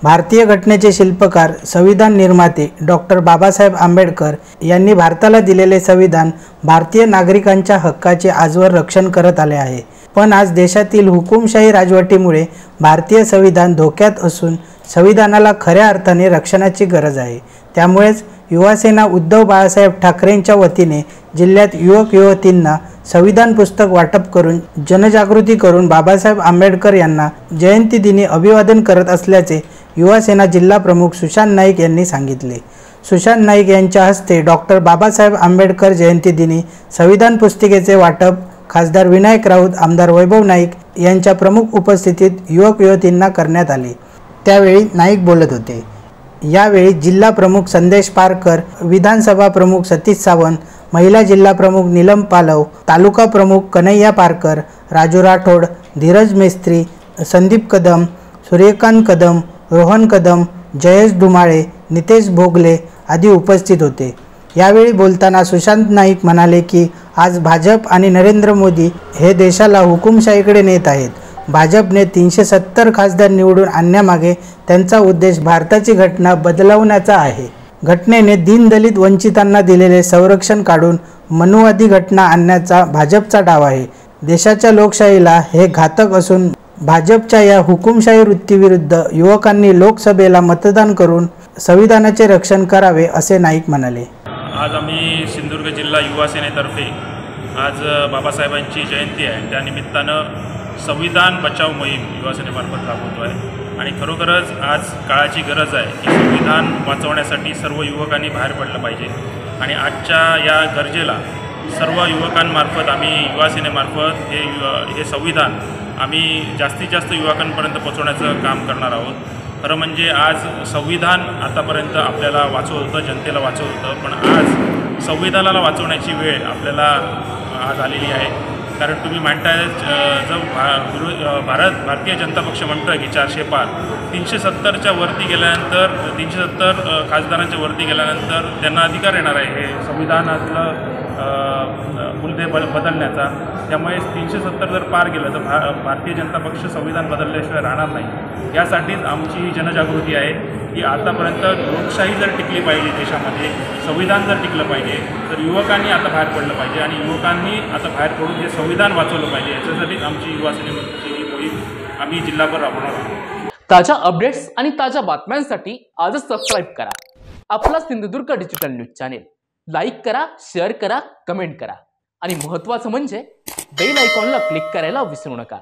भारतीय घटनेचे शिल्पकार संविधान निर्माते डॉक्टर बाबासाहेब आंबेडकर यांनी भारताला दिलेले संविधान भारतीय नागरिकांच्या हक्काचे आजवर रक्षण करत आले आहे। पण आज देशातील हुकुमशाही राजवटीमुळे भारतीय संविधान धोक्यात असून संविधानाला खऱ्या अर्थाने रक्षणाची गरज आहे। त्यामुळेच युवासेना उद्धव बाळासाहेब ठाकरेंच्या वतीने जिल्ह्यात युवक युवतींना संविधान पुस्तक वाटप करून जनजागृती करून बाबासाहेब आंबेडकर यांना जयंती दिनी अभिवादन करत असल्याचे युवासेना जिल्हा प्रमुख सुशांत नाईक यांनी सांगितले। सुशांत नाईक यांच्या हस्ते डॉक्टर बाबासाहेब आंबेडकर जयंती दिनी संविधान पुस्तिकेचे वाटप खासदार विनायक राऊत, आमदार वैभव नाईक यांच्या प्रमुख उपस्थितीत युवक युवतींना करण्यात आले। त्यावेळी नाईक बोलत होते। यावेळी जिल्हा प्रमुख संदेश पारकर, विधानसभा प्रमुख सतीश सावंत, महिला जिल्हा प्रमुख नीलम पालव, तालुका प्रमुख कन्हैया पारकर, राजू राठोड, धीरज मेस्त्री, संदीप कदम, सूर्यकांत कदम, रोहन कदम, जयेश धुमाळे, नितेश भोगले आदी उपस्थित होते। यावेळी बोलताना सुशांत नाईक म्हणाले की आज भाजप आणि नरेंद्र मोदी हे देशाला हुकुमशाहीकडे नेत आहेत। भाजपने 370 खासदार निवडून आणण्यामागे त्यांचा उद्देश भारताची घटना बदलवण्याचा आहे। घटनेने दीनदलित वंचितांना दिलेले संरक्षण काढून मनुवादी घटना आणण्याचा भाजपचा डाव आहे। देशाच्या लोकशाहीला हे घातक असून भाजपच्या या हुकुमशाही वृत्तीविरुद्ध युवकांनी लोकसभेला मतदान करून संविधानाचे रक्षण करावे असे नाईक म्हणाले। आज आम्ही सिंधुदुर्ग जिल्हा युवा सेनेतर्फे आज बाबासाहेबांची जयंती आहे, त्यानिमित्तानं संविधान बचाव मोहीम युवा सेनेमार्फत राबवतो आहे आणि खरोखरच आज काळाची गरज आहे की संविधान वाचवण्यासाठी सर्व युवकांनी बाहेर पडलं पाहिजे आणि आजच्या या गरजेला सर्व युवकांमार्फत आम्ही युवा सेनेमार्फत हे संविधान आम्ही जास्तीत जास्त युवकांपर्यंत पोहोचवण्याचं काम करणार आहोत। खरं म्हणजे आज संविधान आतापर्यंत आपल्याला वाचवत होतं, जनतेला वाचवत होतं, पण आज संविधानाला वाचवण्याची वेळ आपल्याला आज आलेली आहे। कारण तुम्ही म्हणताय जर भारतीय जनता पक्ष म्हणतो की 400 पार 370च्या वरती गेल्यानंतर 370 खासदारांच्या वरती गेल्यानंतर त्यांना अधिकार येणार आहे हे संविधानातलं मूल्य बदलण्याचा। त्यामुळे 370 जर पार गेलं तर भारतीय जनता पक्ष संविधान बदलल्याशिवाय राहणार नाही। यासाठीच आमची जनजागृती आहे की आतापर्यंत लोकशाही जर टिकली पाहिजे देशामध्ये, संविधान जर टिकलं पाहिजे तर युवकांनी आता बाहेर पडलं पाहिजे आणि युवकांनी आता बाहेर पडून हे संविधान वाचवलं पाहिजे। याच्यासाठीच आमची युवा सेनेची ही मोहीम आम्ही जिल्हाभर राबवणार आहोत। ताज्या अपडेट्स आणि ताज्या बातम्यांसाठी आजच सबस्क्राईब करा आपला Sindhudurg digital news channel. Like करा, शेअर करा, कमेंट करा आणि महत्त्वाचं म्हणजे बेल आयकॉनला क्लिक करायला विसरू नका।